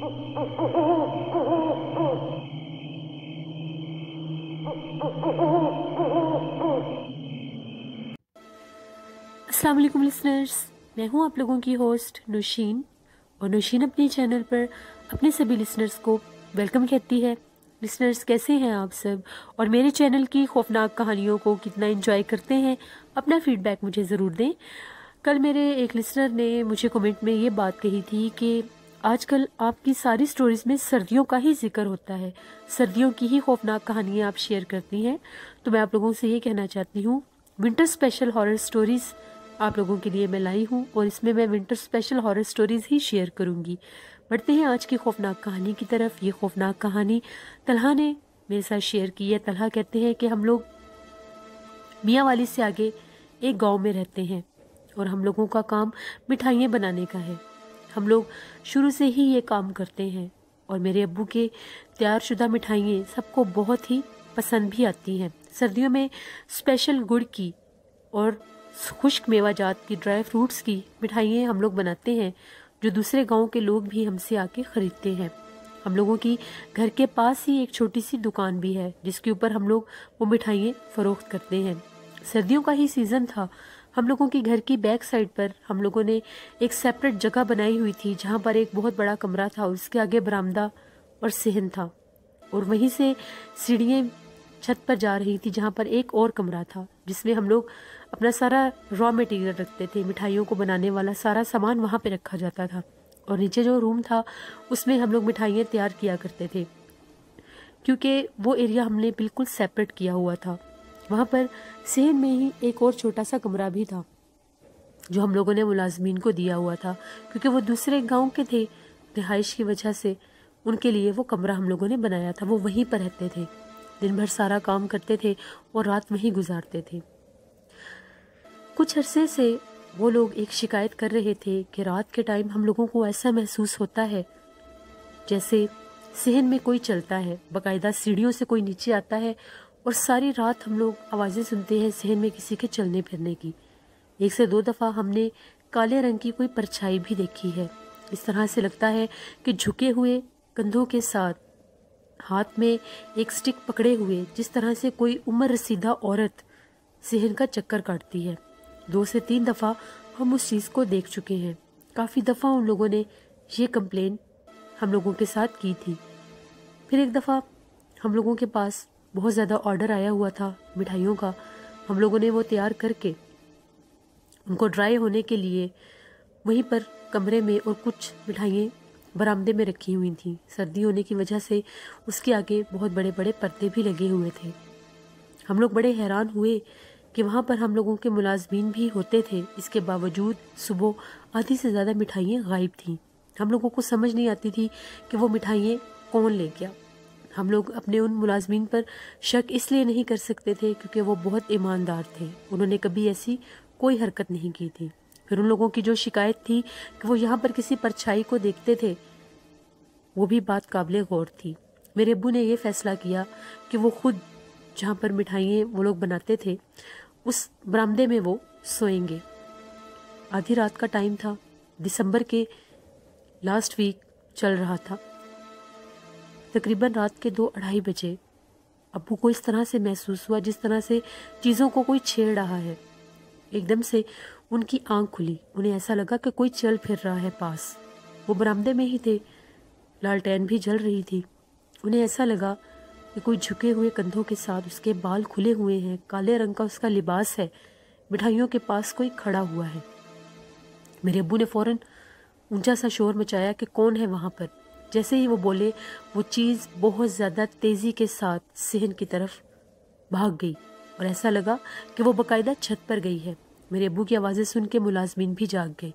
अस्सलाम वालेकुम लिसनर्स, मैं हूं आप लोगों की होस्ट नौशीन, और नौशीन अपने चैनल पर अपने सभी लिसनर्स को वेलकम कहती है। लिसनर्स, कैसे हैं आप सब, और मेरे चैनल की खौफनाक कहानियों को कितना एंजॉय करते हैं? अपना फीडबैक मुझे ज़रूर दें। कल मेरे एक लिसनर ने मुझे कमेंट में ये बात कही थी कि आजकल आपकी सारी स्टोरीज़ में सर्दियों का ही जिक्र होता है, सर्दियों की ही खौफनाक कहानियाँ आप शेयर करती हैं। तो मैं आप लोगों से ये कहना चाहती हूँ, विंटर स्पेशल हॉरर स्टोरीज़ आप लोगों के लिए मैं लाई हूँ, और इसमें मैं विंटर स्पेशल हॉरर स्टोरीज़ ही शेयर करूँगी। बढ़ते हैं आज की खौफनाक कहानी की तरफ। ये खौफनाक कहानी तलहा ने मेरे साथ शेयर की है। तलहा कहते हैं कि हम लोग मियाँ वाली से आगे एक गांव में रहते हैं, और हम लोगों का काम मिठाइयाँ बनाने का है। हम लोग शुरू से ही ये काम करते हैं, और मेरे अब्बू के तैयार शुदा मिठाइयाँ सबको बहुत ही पसंद भी आती हैं। सर्दियों में स्पेशल गुड़ की और खुश्क मेवाजात की, ड्राई फ्रूट्स की मिठाइयाँ हम लोग बनाते हैं, जो दूसरे गांव के लोग भी हमसे आके ख़रीदते हैं। हम लोगों की घर के पास ही एक छोटी सी दुकान भी है, जिसके ऊपर हम लोग वो मिठाइयाँ फ़रोख्त करते हैं। सर्दियों का ही सीज़न था। हम लोगों के घर की बैक साइड पर हम लोगों ने एक सेपरेट जगह बनाई हुई थी, जहाँ पर एक बहुत बड़ा कमरा था, उसके आगे बरामदा और सहन था, और वहीं से सीढ़ियाँ छत पर जा रही थी, जहाँ पर एक और कमरा था, जिसमें हम लोग अपना सारा रॉ मटेरियल रखते थे। मिठाइयों को बनाने वाला सारा सामान वहाँ पे रखा जाता था, और नीचे जो रूम था उसमें हम लोग मिठाइयाँ तैयार किया करते थे, क्योंकि वो एरिया हमने बिल्कुल सेपरेट किया हुआ था। वहाँ पर सहन में ही एक और छोटा सा कमरा भी था, जो हम लोगों ने मुलाजमीन को दिया हुआ था, क्योंकि वो दूसरे गाँव के थे। रिहाइश की वजह से उनके लिए वो कमरा हम लोगों ने बनाया था। वो वहीं पर रहते थे, दिन भर सारा काम करते थे और रात वहीं गुजारते थे। कुछ अरसे से वो लोग एक शिकायत कर रहे थे कि रात के टाइम हम लोगों को ऐसा महसूस होता है जैसे सहन में कोई चलता है, बाकायदा सीढ़ियों से कोई नीचे आता है, और सारी रात हम लोग आवाज़ें सुनते हैं सहन में किसी के चलने फिरने की। 1 से 2 दफ़ा हमने काले रंग की कोई परछाई भी देखी है। इस तरह से लगता है कि झुके हुए कंधों के साथ हाथ में एक स्टिक पकड़े हुए, जिस तरह से कोई उम्र रसीदा औरत सहन का चक्कर काटती है। 2 से 3 दफ़ा हम उस चीज़ को देख चुके हैं। काफ़ी दफ़ा उन लोगों ने ये कंप्लेन हम लोगों के साथ की थी। फिर एक दफ़ा हम लोगों के पास बहुत ज़्यादा ऑर्डर आया हुआ था मिठाइयों का। हम लोगों ने वो तैयार करके उनको ड्राई होने के लिए वहीं पर कमरे में, और कुछ मिठाइयाँ बरामदे में रखी हुई थी। सर्दी होने की वजह से उसके आगे बहुत बड़े बड़े पर्दे भी लगे हुए थे। हम लोग बड़े हैरान हुए कि वहाँ पर हम लोगों के मुलाजमीन भी होते थे, इसके बावजूद सुबह आधी से ज़्यादा मिठाइयाँ गायब थीं। हम लोगों को समझ नहीं आती थी कि वो मिठाइयाँ कौन ले गया। हम लोग अपने उन मुलाजमीन पर शक इसलिए नहीं कर सकते थे क्योंकि वो बहुत ईमानदार थे, उन्होंने कभी ऐसी कोई हरकत नहीं की थी। फिर उन लोगों की जो शिकायत थी कि वो यहाँ पर किसी परछाई को देखते थे, वो भी बात काबिले गौर थी। मेरे अब्बू ने ये फैसला किया कि वो खुद जहाँ पर मिठाइयाँ वो लोग बनाते थे उस बरामदे में वो सोएंगे। आधी रात का टाइम था, दिसंबर के लास्ट वीक चल रहा था। तकरीबन रात के 2-2:30 बजे अब्बू को इस तरह से महसूस हुआ जिस तरह से चीज़ों को कोई छेड़ रहा है। एकदम से उनकी आंख खुली, उन्हें ऐसा लगा कि कोई चल फिर रहा है पास। वो बरामदे में ही थे, लालटेन भी जल रही थी। उन्हें ऐसा लगा कि कोई झुके हुए कंधों के साथ, उसके बाल खुले हुए हैं, काले रंग का उसका लिबास है, मिठाइयों के पास कोई खड़ा हुआ है। मेरे अब्बू ने फ़ौरन ऊंचा सा शोर मचाया कि कौन है वहाँ पर। जैसे ही वो बोले, वो चीज़ बहुत ज़्यादा तेज़ी के साथ सहन की तरफ भाग गई, और ऐसा लगा कि वो बाकायदा छत पर गई है। मेरे अब्बू की आवाज़ें सुन के मुलाजमीन भी जाग गए।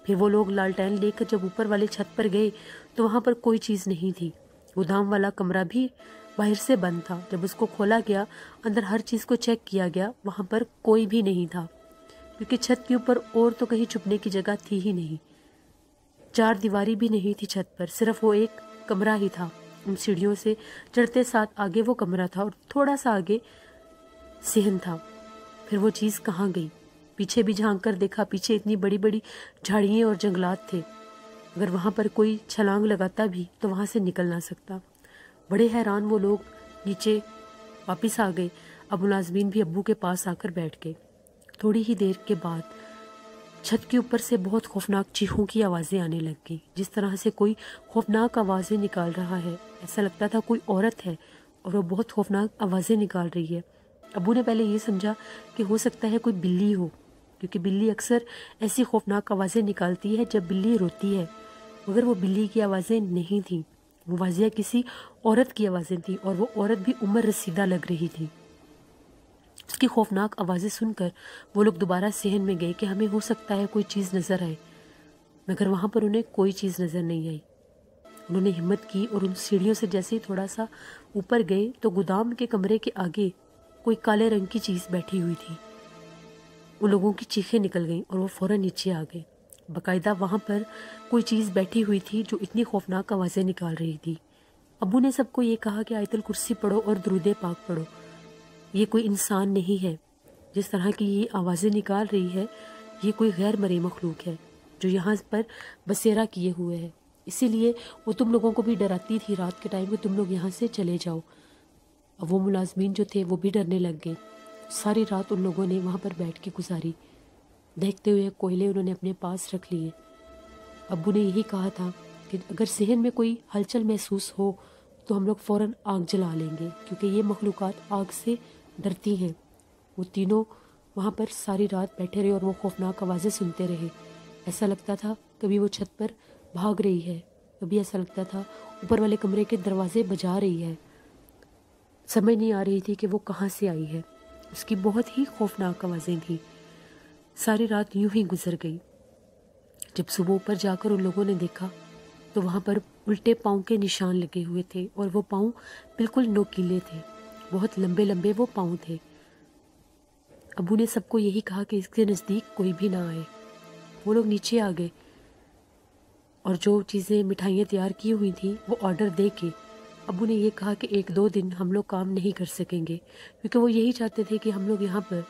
फिर वो लोग लालटेन लेकर जब ऊपर वाले छत पर गए तो वहाँ पर कोई चीज़ नहीं थी। गोदाम वाला कमरा भी बाहर से बंद था। जब उसको खोला गया, अंदर हर चीज़ को चेक किया गया, वहाँ पर कोई भी नहीं था, क्योंकि छत के ऊपर और तो कहीं छुपने की जगह थी ही नहीं। 4 दीवारी भी नहीं थी छत पर, सिर्फ वो एक कमरा ही था। उन सीढ़ियों से चढ़ते साथ आगे वो कमरा था, और थोड़ा सा आगे सहन था। फिर वो चीज़ कहाँ गई? पीछे भी झांक कर देखा, पीछे इतनी बड़ी बड़ी झाड़ियाँ और जंगलात थे। اگر وہاں پر کوئی چھلانگ لگاتا بھی تو وہاں سے نکل نہ سکتا۔ بڑے حیران وہ لوگ نیچے واپس آ گئے۔ اب ملازمین بھی ابو کے پاس آ کر بیٹھ گئے۔ تھوڑی ہی دیر کے بعد چھت کے اوپر سے بہت خوفناک چیخوں کی آوازیں آنے لگ گئیں، جس طرح سے کوئی خوفناک آوازیں نکال رہا ہے۔ ایسا لگتا تھا کوئی عورت ہے اور وہ بہت خوفناک آوازیں نکال رہی ہے۔ ابو نے پہلے یہ سمجھا کہ ہو سکتا ہے کوئی بلی ہو، کیونکہ بلی اکثر ایسی خوفناک آوازیں نکالتی ہے جب بلی روتی ہے، مگر وہ بلی کی آوازیں نہیں تھیں، وہ واضح کسی عورت کی آوازیں تھیں، اور وہ عورت بھی عمر رسیدہ لگ رہی تھی۔ اس کی خوفناک آوازیں سن کر وہ لوگ دوبارہ صحن میں گئے کہ ہمیں ہو سکتا ہے کوئی چیز نظر آئے، مگر وہاں پر انہیں کوئی چیز نظر نہیں آئی۔ انہوں نے ہمت کی اور ان سیڑھیوں سے جیسے ہی تھوڑا سا اوپر گئے تو گودام کے کمرے کے آگے کوئی کالے رنگ کی چیز بیٹھی ہوئی تھی۔ ان لوگوں کی چیخیں نکل گئیں اور وہ فوراً نیچے آ گئے۔ باقاعدہ وہاں پر کوئی چیز بیٹھی ہوئی تھی جو اتنی خوفناک آوازیں نکال رہی تھی۔ ابو نے سب کو یہ کہا کہ آیت الکرسی پڑھو اور درود پاک پڑھو۔ یہ کوئی انسان نہیں ہے جس طرح کی یہ آوازیں نکال رہی ہے، یہ کوئی غیر مرئی مخلوق ہے جو یہاں پر بسیرا کیے ہوئے ہے، اسی لیے وہ تم لوگوں کو بھی ڈراتی تھی رات کے ٹائم کہ تم لوگ یہاں سے چلے جاؤ۔ اب وہ ملازمین جو تھے وہ بھی ڈرنے لگ گئے۔ ساری رات ان لوگوں نے وہاں پر بیٹھ کے گزاری۔ دیکھتے ہوئے کوئلے انہوں نے اپنے پاس رکھ لیے۔ ابو نے یہی کہا تھا کہ اگر صحن میں کوئی ہلچل محسوس ہو تو ہم لوگ فوراً آگ جلا لیں گے، کیونکہ یہ مخلوقات آگ سے ڈرتی ہیں۔ وہ تینوں وہاں پر ساری رات بیٹھے رہے اور وہ خوفناک آوازیں سنتے رہے۔ ایسا لگتا تھا کبھی وہ چھت پر بھاگ رہی ہے، کبھی ایسا لگتا تھا اوپر والے کمرے کے دروازے بجا رہی ہے۔ سمجھ نہیں آ رہی تھی کہ وہ کہاں سے آئی ہے۔ اس کی بہت ہی خوفناک آوازیں تھیں۔ ساری رات یوں ہی گزر گئی۔ جب صبح اوپر جا کر ان لوگوں نے دیکھا تو وہاں پر الٹے پاؤں کے نشان لگے ہوئے تھے، اور وہ پاؤں بالکل نوکیلے تھے، بہت لمبے لمبے وہ پاؤں تھے۔ ابو نے سب کو یہی کہا کہ اس کے نزدیک کوئی بھی نہ آئے۔ وہ لوگ نیچے آ گئے اور جو چیزیں مٹھائیاں تیار کی ہوئی تھیں وہ آرڈر دے کے ابو نے یہ کہا کہ 1-2 دن ہم لوگ کام نہیں کر سکیں گے، کیونکہ وہ یہی چاہتے تھے کہ ہم لوگ یہاں پر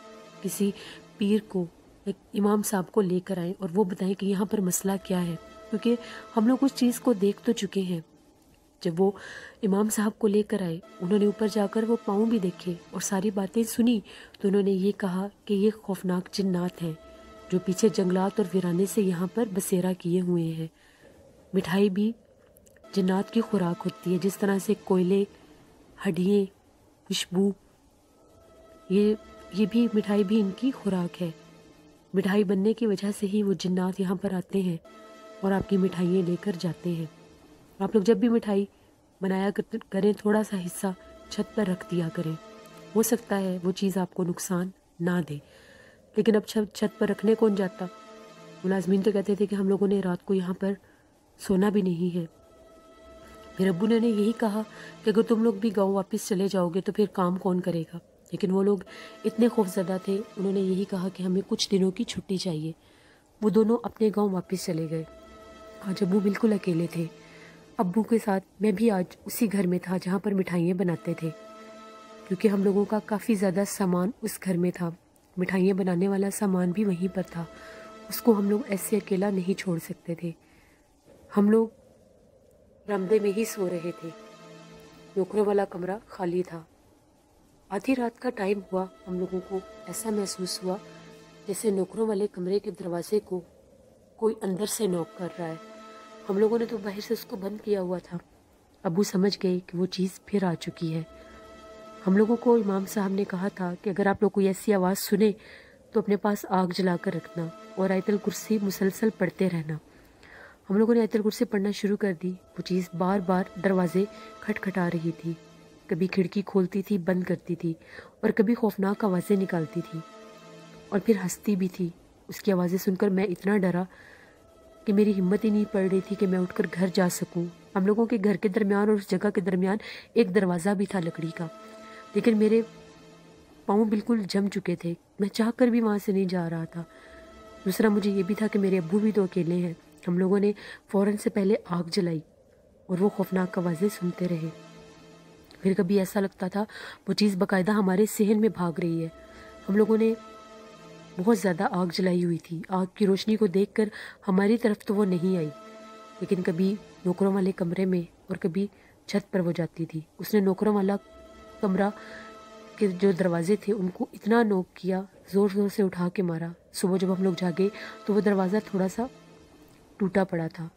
کسی پیر کو، ایک امام صاحب کو لے کر آئیں اور وہ بتائیں کہ یہاں پر مسئلہ کیا ہے، کیونکہ ہم لوگ اس چیز کو دیکھ تو چکے ہیں۔ جب وہ امام صاحب کو لے کر آئے، انہوں نے اوپر جا کر وہ پاؤں بھی دیکھے اور ساری باتیں سنی، تو انہوں نے یہ کہا کہ یہ خوفناک جنات ہیں جو پیچھے جنگلات اور ویرانے سے یہاں پر بسیرا کیے ہوئے ہیں۔ مٹھائی بھی جنات کی خوراک ہوتی ہے، جس طرح سے کوئلے، ہڈیاں، خوشبو، یہ بھی مٹھائی بھی ان کی خوراک ہے۔ مٹھائی بننے کی وجہ سے ہی وہ جنات یہاں پر آتے ہیں اور آپ کی مٹھائیاں لے کر جاتے ہیں۔ آپ لوگ جب بھی مٹھائی بنایا کریں تھوڑا سا حصہ چھت پر رکھ دیا کریں، ہو سکتا ہے وہ چیز آپ کو نقصان نہ دے۔ لیکن اب چھت پر رکھنے کون جاتا؟ ملازمین تو کہتے تھے کہ ہم لوگوں نے رات کو یہاں پر سونا بھی نہیں ہے۔ پھر ابو نے یہی کہا کہ اگر تم لوگ بھی گاؤں واپس چلے جاؤ گے تو پھر کام کون کرے گا؟ لیکن وہ لوگ اتنے خوفزدہ تھے، انہوں نے یہی کہا کہ ہمیں کچھ دنوں کی چھٹی چاہیے۔ وہ دونوں اپنے گاؤں واپس چلے گئے۔ آج ابو بالکل اکیلے تھے۔ ابو کے ساتھ میں بھی آج اسی گھر میں تھا جہاں پر مٹھائیاں بناتے تھے، کیونکہ ہم لوگوں کا کافی زیادہ سامان اس گھر میں تھا۔ مٹھائیاں بنانے والا سامان بھی وہیں پر تھا، اس کو ہم لوگ ایسے اکیلا نہیں چھوڑ سکتے تھے۔ ہم لوگ برآمدے میں ہی سو رہے تھے، نوکروں والا کمرہ خالی تھا۔ آدھی رات کا ٹائم ہوا، ہم لوگوں کو ایسا محسوس ہوا جیسے نوکروں والے کمرے کے دروازے کو کوئی اندر سے نوک کر رہا ہے۔ ہم لوگوں نے تو باہر سے اس کو بند کیا ہوا تھا۔ ابو سمجھ گئے کہ وہ چیز پھر آ چکی ہے۔ ہم لوگوں کو امام صاحب نے کہا تھا کہ اگر آپ لوگ کوئی ایسی آواز سنیں تو اپنے پاس آگ جلا کر رکھنا اور آیت الکرسی مسلسل پڑھتے رہنا۔ ہم لوگوں نے آیت الکرسی پڑھنا شروع کر دی۔ وہ چیز بار بار دروازے کھٹکھٹا رہی تھی، کبھی کھڑکی کھولتی تھی، بند کرتی تھی، اور کبھی خوفناک آوازیں نکالتی تھی، اور پھر ہنستی بھی تھی۔ اس کی آوازیں سن کر میں اتنا ڈرا کہ میری ہمت ہی نہیں پڑ رہی تھی کہ میں اٹھ کر گھر جا سکوں۔ ہم لوگوں کے گھر کے درمیان اور اس جگہ کے درمیان ایک دروازہ بھی تھا لکڑی کا، لیکن میرے پاؤں بالکل جم چکے تھے، میں چاہ کر بھی وہاں سے نہیں جا رہا تھا۔ دوسرا مجھے یہ بھی تھا کہ میرے ابو بھی تو اکیلے ہیں۔ ہم لوگوں نے فوراً سے پہلے آگ جلائی اور وہ خوفناک آوازیں سنتے رہے۔ پھر کبھی ایسا لگتا تھا وہ چیز باقاعدہ ہمارے صحن میں بھاگ رہی ہے۔ ہم لوگوں نے بہت زیادہ آگ جلائی ہوئی تھی۔ آگ کی روشنی کو دیکھ کر ہماری طرف تو وہ نہیں آئی، लेकिन कभी नौकरों वाले कमरे में और कभी छत पर वो जाती थी। उसने नौकरों वाला कमरा के जो दरवाजे थे उनको इतना नॉक किया, ज़ोर ज़ोर से उठा के मारा। सुबह जब हम लोग जागे तो वो दरवाज़ा थोड़ा सा टूटा पड़ा था।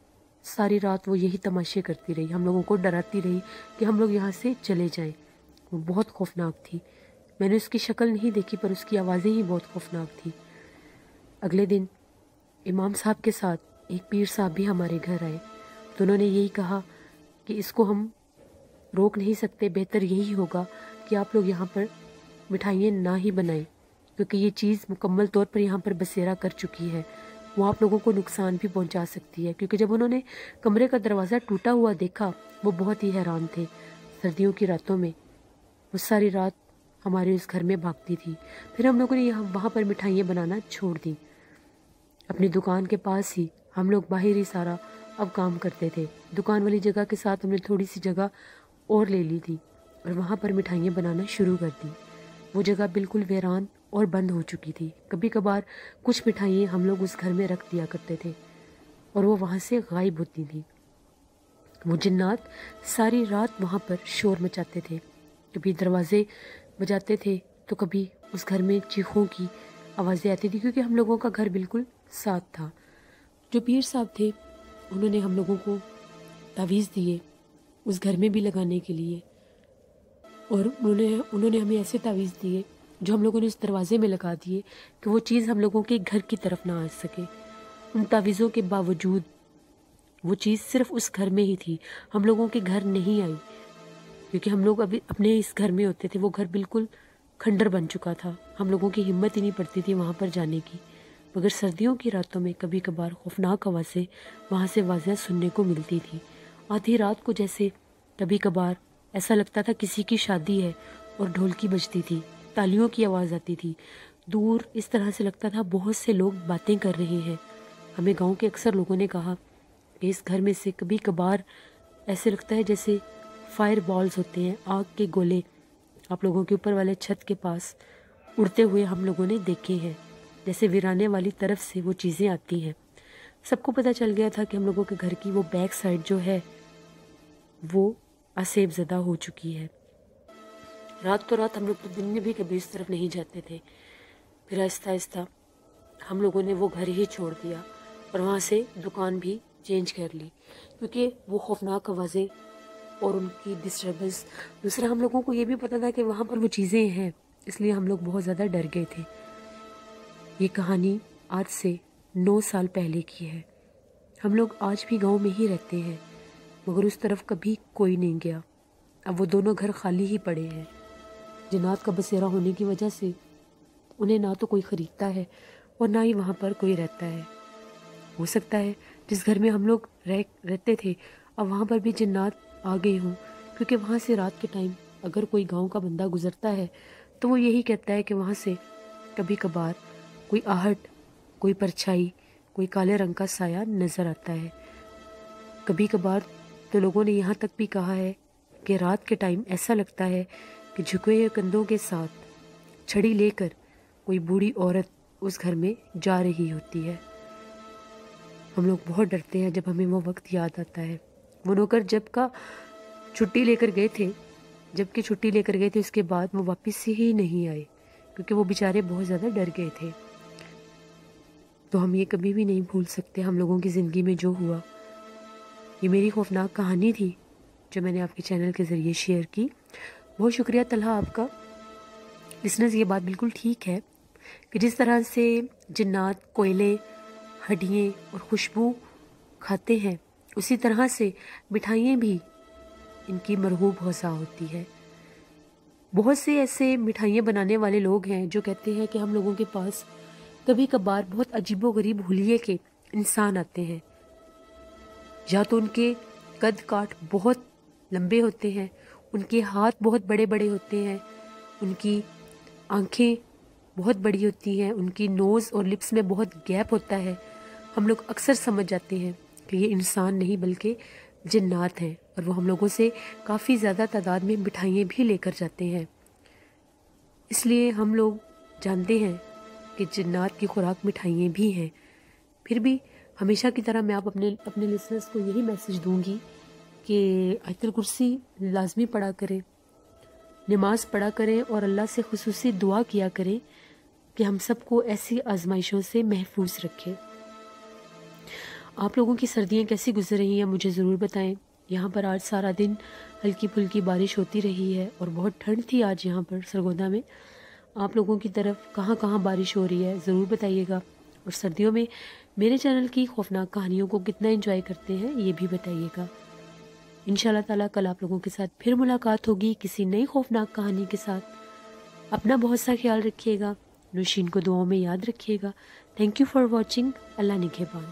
सारी रात वो यही तमाशे करती रही, हम लोगों को डराती रही कि हम लोग यहाँ से चले जाएं। वो बहुत खौफनाक थी। मैंने उसकी शक्ल नहीं देखी पर उसकी आवाज़ें ही बहुत खौफनाक थी। अगले दिन इमाम साहब के साथ एक पीर साहब भी हमारे घर आए तो उन्होंने यही कहा कि इसको हम रोक नहीं सकते, बेहतर यही होगा कि आप लोग यहाँ पर मिठाइयाँ ना ही बनाएं, क्योंकि ये चीज़ मुकम्मल तौर पर यहाँ पर बसेरा कर चुकी है। वो आप लोगों को नुकसान भी पहुँचा सकती है। क्योंकि जब उन्होंने कमरे का दरवाज़ा टूटा हुआ देखा वो बहुत ही हैरान थे। सर्दियों की रातों में वो सारी रात हमारे उस घर में भागती थी। फिर हम लोगों ने वहाँ पर मिठाइयाँ बनाना छोड़ दी। अपनी दुकान के पास ही हम लोग बाहर ही सारा अब काम करते थे। दुकान वाली जगह के साथ हमने थोड़ी सी जगह और ले ली थी और वहाँ पर मिठाइयाँ बनाना शुरू कर दी। वो जगह बिल्कुल वीरान और बंद हो चुकी थी। कभी कभार कुछ मिठाइयाँ हम लोग उस घर में रख दिया करते थे और वो वहाँ से गायब होती थी। वो जिन्नात सारी रात वहाँ पर शोर मचाते थे, कभी दरवाजे बजाते थे तो कभी उस घर में चीखों की आवाज़ें आती थी, क्योंकि हम लोगों का घर बिल्कुल साथ था। जो पीर साहब थे उन्होंने हम लोगों को तावीज़ दिए उस घर में भी लगाने के लिए, और उन्होंने हमें ऐसे तावीज़ दिए जो हम लोगों ने उस दरवाज़े में लगा दिए कि वो चीज़ हम लोगों के घर की तरफ ना आ सके। उन तावीज़ों के बावजूद वो चीज़ सिर्फ उस घर में ही थी, हम लोगों के घर नहीं आई। क्योंकि हम लोग अभी अपने इस घर में होते थे, वो घर बिल्कुल खंडर बन चुका था। हम लोगों की हिम्मत ही नहीं पड़ती थी वहाँ पर जाने की। मगर सर्दियों की रातों में कभी कभार खौफनाक आवाज़ें वहाँ से आवाज़ें सुनने को मिलती थी। आधी रात को जैसे कभी कभार ऐसा लगता था किसी की शादी है और ढोलकी बजती थी, तालियों की आवाज़ आती थी। दूर इस तरह से लगता था बहुत से लोग बातें कर रहे हैं। हमें गांव के अक्सर लोगों ने कहा कि इस घर में से कभी कभार ऐसे लगता है जैसे फायर बॉल्स होते हैं, आग के गोले आप लोगों के ऊपर वाले छत के पास उड़ते हुए हम लोगों ने देखे हैं। जैसे वीराने वाली तरफ से वो चीज़ें आती हैं। सबको पता चल गया था कि हम लोगों के घर की वो बैक साइड जो है वो आसेब ज़दा हो चुकी है। रात तो रात हम लोग तो दिन में भी कभी इस तरफ नहीं जाते थे। फिर आहिस्ता आहिस्ता हम लोगों ने वो घर ही छोड़ दिया और वहाँ से दुकान भी चेंज कर ली, क्योंकि वो खौफनाक आवाज़ें और उनकी डिस्टर्बेंस। दूसरा हम लोगों को ये भी पता था कि वहाँ पर वो चीज़ें हैं, इसलिए हम लोग बहुत ज़्यादा डर गए थे। ये कहानी आज से 9 साल पहले की है। हम लोग आज भी गांव में ही रहते हैं, मगर उस तरफ कभी कोई नहीं गया। अब वो दोनों घर खाली ही पड़े हैं। जिन्नात का बसेरा होने की वजह से उन्हें ना तो कोई ख़रीदता है और ना ही वहाँ पर कोई रहता है। हो सकता है जिस घर में हम लोग रहते थे अब वहाँ पर भी जिन्नात आ गए हों, क्योंकि वहाँ से रात के टाइम अगर कोई गांव का बंदा गुजरता है तो वो यही कहता है कि वहाँ से कभी कभार कोई आहट, कोई परछाई, कोई काले रंग का साया नज़र आता है। कभी कभार तो लोगों ने यहाँ तक भी कहा है कि रात के टाइम ऐसा लगता है कि झुके हुए कंधों के साथ छड़ी लेकर कोई बूढ़ी औरत उस घर में जा रही होती है। हम लोग बहुत डरते हैं जब हमें वो वक्त याद आता है। वो नौकर जबकि छुट्टी लेकर गए थे उसके बाद वो वापस ही नहीं आए, क्योंकि वो बेचारे बहुत ज़्यादा डर गए थे। तो हम ये कभी भी नहीं भूल सकते हम लोगों की ज़िंदगी में जो हुआ। ये मेरी खौफनाक कहानी थी जो मैंने आपके चैनल के ज़रिए शेयर की। बहुत शुक्रिया तलहा आपका। लिसनर्स, ये बात बिल्कुल ठीक है कि जिस तरह से जिन्नात कोयले, हड्डियाँ और खुशबू खाते हैं, उसी तरह से मिठाइयाँ भी इनकी मरहूब गज़ा होती है। बहुत से ऐसे मिठाइयाँ बनाने वाले लोग हैं जो कहते हैं कि हम लोगों के पास कभी कभार बहुत अजीबोगरीब हुलिये के इंसान आते हैं। या तो उनके कद काठ बहुत लंबे होते हैं, उनके हाथ बहुत बड़े बड़े होते हैं, उनकी आंखें बहुत बड़ी होती हैं, उनकी नोज़ और लिप्स में बहुत गैप होता है। हम लोग अक्सर समझ जाते हैं कि ये इंसान नहीं बल्कि जिन्नात हैं, और वो हम लोगों से काफ़ी ज़्यादा तादाद में मिठाइयाँ भी लेकर जाते हैं। इसलिए हम लोग जानते हैं कि जिन्नात की खुराक मिठाइयाँ भी हैं। फिर भी ہمیشہ کی طرح میں اپنے لسنرز کو یہی میسج دوں گی کہ آیت الکرسی لازمی پڑھا کریں، نماز پڑھا کریں اور اللہ سے خصوصی دعا کیا کریں کہ ہم سب کو ایسی آزمائشوں سے محفوظ رکھے۔ آپ لوگوں کی سردیاں کیسی گزر رہی ہیں مجھے ضرور بتائیں۔ یہاں پر آج سارا دن ہلکی پھلکی بارش ہوتی رہی ہے اور بہت ٹھنڈ تھی آج یہاں پر سرگودا میں۔ آپ لوگوں کی طرف کہاں کہاں بارش ہو رہی ہے ضرور بتائیے گا، اور سردیوں میں میرے چینل کی خوفناک کہانیوں کو کتنا انجوائے کرتے ہیں یہ بھی بتائیے گا۔ انشاءاللہ تعالیٰ کل آپ لوگوں کے ساتھ پھر ملاقات ہوگی کسی نئی خوفناک کہانی کے ساتھ۔ اپنا بہت سا خیال رکھیے گا، نوشین کو دعاؤں میں یاد رکھیے گا۔ Thank you for watching. اللہ نگہبان۔